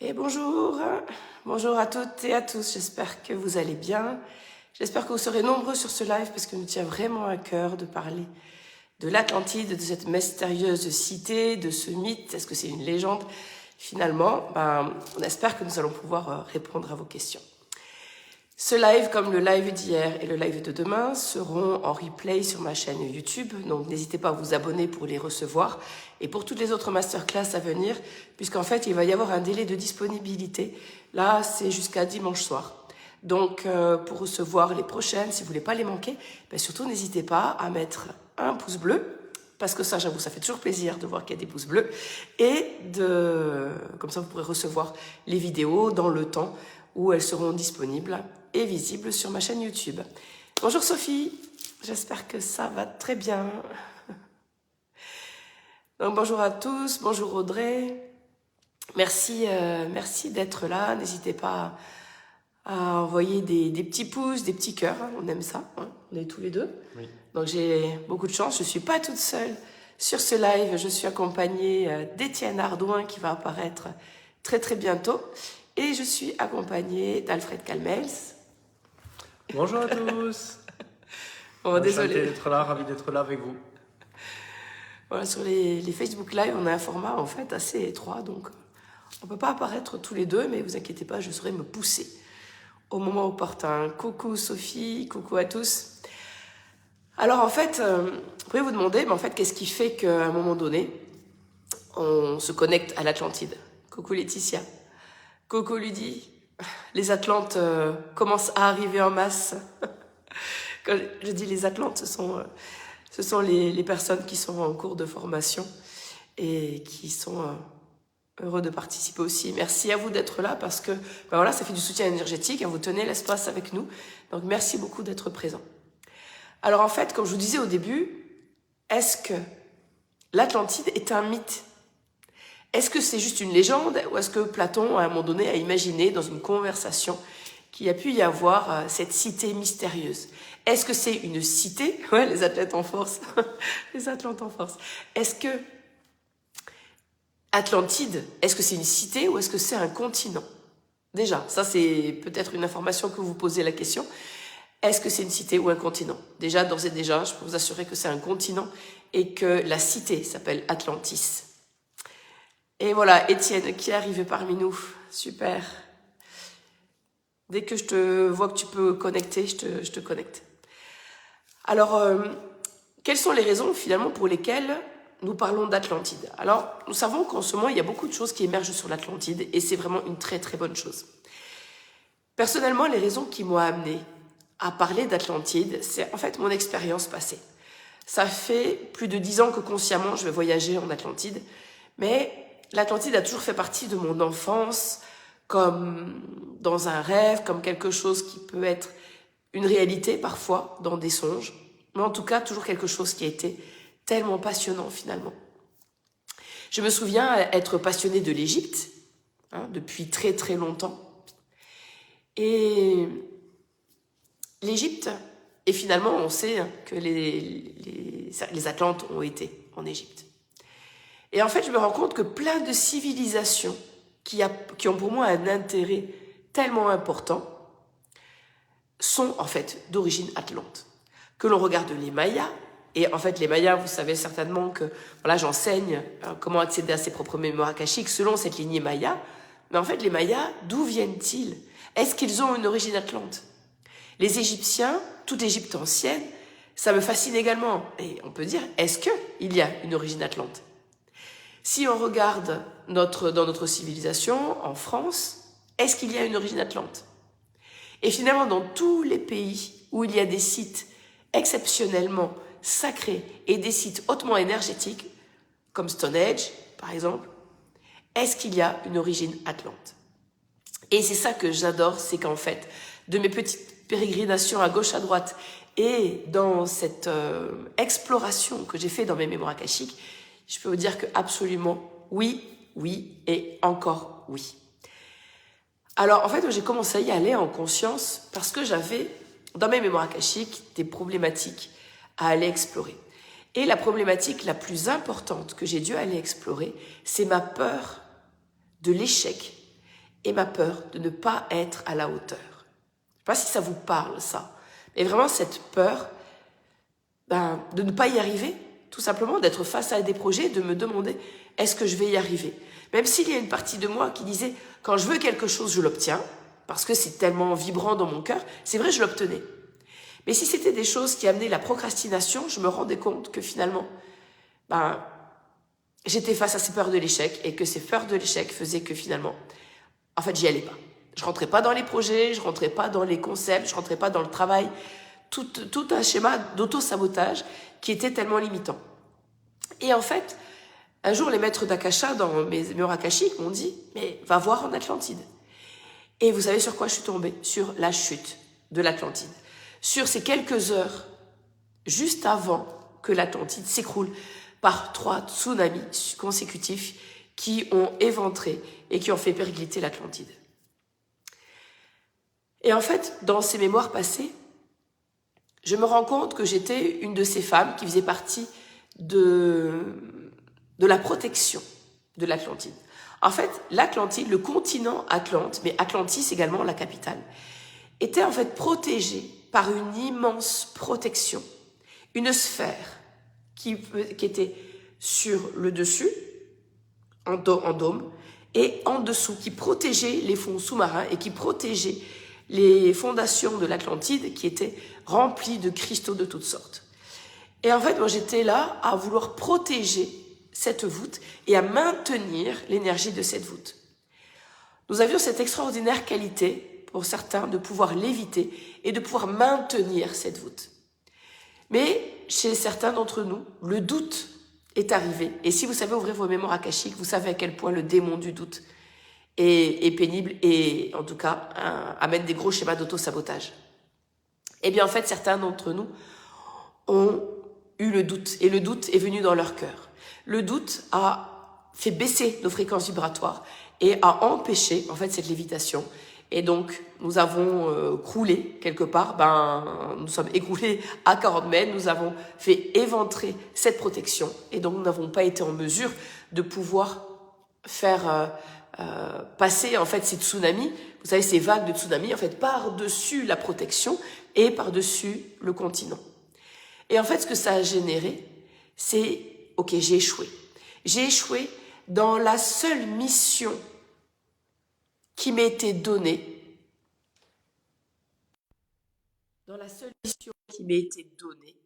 Et bonjour à toutes et à tous, j'espère que vous allez bien. J'espère que vous serez nombreux sur ce live parce que nous tient vraiment à cœur de parler de l'Atlantide, de cette mystérieuse cité, de ce mythe. Est-ce que c'est une légende? Finalement, on espère que nous allons pouvoir répondre à vos questions. Ce live, comme le live d'hier et le live de demain, seront en replay sur ma chaîne YouTube. Donc, n'hésitez pas à vous abonner pour les recevoir. Et pour toutes les autres masterclass à venir, puisqu'en fait, il va y avoir un délai de disponibilité. Là, c'est jusqu'à dimanche soir. Donc, pour recevoir les prochaines, si vous voulez pas les manquer, surtout, n'hésitez pas à mettre un pouce bleu. Parce que ça, j'avoue, ça fait toujours plaisir de voir qu'il y a des pouces bleus. Et comme ça, vous pourrez recevoir les vidéos dans le temps où elles seront disponibles et visibles sur ma chaîne YouTube. Bonjour Sophie, j'espère que ça va très bien. Donc bonjour à tous, bonjour Audrey. Merci d'être là. N'hésitez pas à envoyer des petits pouces, des petits cœurs. On aime ça, hein, on est tous les deux. Oui. Donc j'ai beaucoup de chance, je ne suis pas toute seule sur ce live. Je suis accompagnée d'Étienne Ardouin qui va apparaître très très bientôt. Et je suis accompagnée d'Alfred Calmels. Bonjour à tous. Bon, désolé d'être là, ravi d'être là avec vous. Voilà, sur les Facebook Live, on a un format en fait assez étroit, donc on ne peut pas apparaître tous les deux, mais vous inquiétez pas, je saurai me pousser au moment opportun. Coucou Sophie, coucou à tous. Alors en fait, vous pouvez vous demander, mais en fait, qu'est-ce qui fait qu'à un moment donné, on se connecte à l'Atlantide? Coucou Laetitia. Coucou Ludie. Les Atlantes commencent à arriver en masse. Quand je dis les Atlantes, ce sont les personnes qui sont en cours de formation et qui sont heureux de participer aussi. Merci à vous d'être là parce que voilà, ça fait du soutien énergétique. Vous tenez l'espace avec nous. Donc merci beaucoup d'être présent. Alors en fait, comme je vous disais au début, est-ce que l'Atlantide est un mythe? Est-ce que c'est juste une légende ou est-ce que Platon, à un moment donné, a imaginé dans une conversation qu'il y a pu y avoir cette cité mystérieuse? Est-ce que c'est une cité? Ouais, les athlètes en force. Les Atlantes en force. Est-ce que Atlantide, est-ce que c'est une cité ou est-ce que c'est un continent? Déjà, ça c'est peut-être une information que vous posez la question. Est-ce que c'est une cité ou un continent? Déjà, d'ores et déjà, je peux vous assurer que c'est un continent et que la cité s'appelle Atlantis. Et voilà, Étienne qui est arrivé parmi nous. Super. Dès que je te vois que tu peux connecter, je te connecte. Alors, quelles sont les raisons finalement pour lesquelles nous parlons d'Atlantide? Alors, nous savons qu'en ce moment, il y a beaucoup de choses qui émergent sur l'Atlantide et c'est vraiment une très très bonne chose. Personnellement, les raisons qui m'ont amené à parler d'Atlantide, c'est en fait mon expérience passée. Ça fait plus de 10 ans que consciemment je vais voyager en Atlantide, mais l'Atlantide a toujours fait partie de mon enfance, comme dans un rêve, comme quelque chose qui peut être une réalité parfois, dans des songes, mais en tout cas toujours quelque chose qui a été tellement passionnant finalement. Je me souviens être passionnée de l'Égypte, depuis très très longtemps, et l'Égypte, et finalement on sait que les Atlantes ont été en Égypte. Et en fait, je me rends compte que plein de civilisations qui ont pour moi un intérêt tellement important sont en fait d'origine atlante. Que l'on regarde les Mayas, et en fait les Mayas, vous savez certainement que voilà, j'enseigne comment accéder à ses propres mémoires akashiques selon cette lignée Maya, mais en fait les Mayas, d'où viennent-ils? Est-ce qu'ils ont une origine atlante? Les Égyptiens, toute l'Égypte ancienne, ça me fascine également. Et on peut dire, est-ce qu'il y a une origine atlante? Si on regarde dans notre civilisation, en France, est-ce qu'il y a une origine atlante? Et finalement, dans tous les pays où il y a des sites exceptionnellement sacrés et des sites hautement énergétiques, comme Stonehenge, par exemple, est-ce qu'il y a une origine atlante? Et c'est ça que j'adore, c'est qu'en fait, de mes petites pérégrinations à gauche, à droite, et dans cette exploration que j'ai fait dans mes mémoires akashiques, je peux vous dire que absolument oui, oui et encore oui. Alors en fait, j'ai commencé à y aller en conscience parce que j'avais dans mes mémoires akashiques des problématiques à aller explorer. Et la problématique la plus importante que j'ai dû aller explorer, c'est ma peur de l'échec et ma peur de ne pas être à la hauteur. Je ne sais pas si ça vous parle, ça. Mais vraiment, cette peur de ne pas y arriver, tout simplement, d'être face à des projets, de me demander, est-ce que je vais y arriver? Même s'il y a une partie de moi qui disait, quand je veux quelque chose, je l'obtiens, parce que c'est tellement vibrant dans mon cœur, c'est vrai, je l'obtenais. Mais si c'était des choses qui amenaient la procrastination, je me rendais compte que finalement, j'étais face à ces peurs de l'échec et que ces peurs de l'échec faisaient que finalement, en fait, j'y allais pas. Je rentrais pas dans les projets, je rentrais pas dans les concepts, je rentrais pas dans le travail. Tout un schéma d'auto-sabotage qui était tellement limitant. Et en fait, un jour, les maîtres d'Akasha, dans mes murs akashiques, m'ont dit, mais va voir en Atlantide. Et vous savez sur quoi je suis tombée? Sur la chute de l'Atlantide. Sur ces quelques heures, juste avant que l'Atlantide s'écroule par 3 tsunamis consécutifs qui ont éventré et qui ont fait péricliter l'Atlantide. Et en fait, dans ces mémoires passées, je me rends compte que j'étais une de ces femmes qui faisait partie de la protection de l'Atlantide. En fait, l'Atlantide, le continent Atlante, mais Atlantis également, la capitale, était en fait protégé par une immense protection, une sphère qui était sur le dessus, en dôme, et en dessous, qui protégeait les fonds sous-marins et qui protégeait les fondations de l'Atlantide qui étaient remplies de cristaux de toutes sortes. Et en fait, moi j'étais là à vouloir protéger cette voûte et à maintenir l'énergie de cette voûte. Nous avions cette extraordinaire qualité, pour certains, de pouvoir léviter et de pouvoir maintenir cette voûte. Mais chez certains d'entre nous, le doute est arrivé. Et si vous savez ouvrir vos mémoires akashiques, vous savez à quel point le démon du doute est pénible et en tout cas amène des gros schémas d'auto-sabotage. Eh bien en fait, certains d'entre nous ont eu le doute et le doute est venu dans leur cœur. Le doute a fait baisser nos fréquences vibratoires et a empêché en fait cette lévitation. Et donc nous avons croulé quelque part, nous sommes écroulés à 40 mètres, nous avons fait éventrer cette protection et donc nous n'avons pas été en mesure de pouvoir faire passer en fait ces tsunamis, vous savez ces vagues de tsunamis en fait par-dessus la protection et par-dessus le continent. Et en fait ce que ça a généré, c'est ok, j'ai échoué. J'ai échoué dans la seule mission qui m'était donnée. Dans la seule mission qui m'était donnée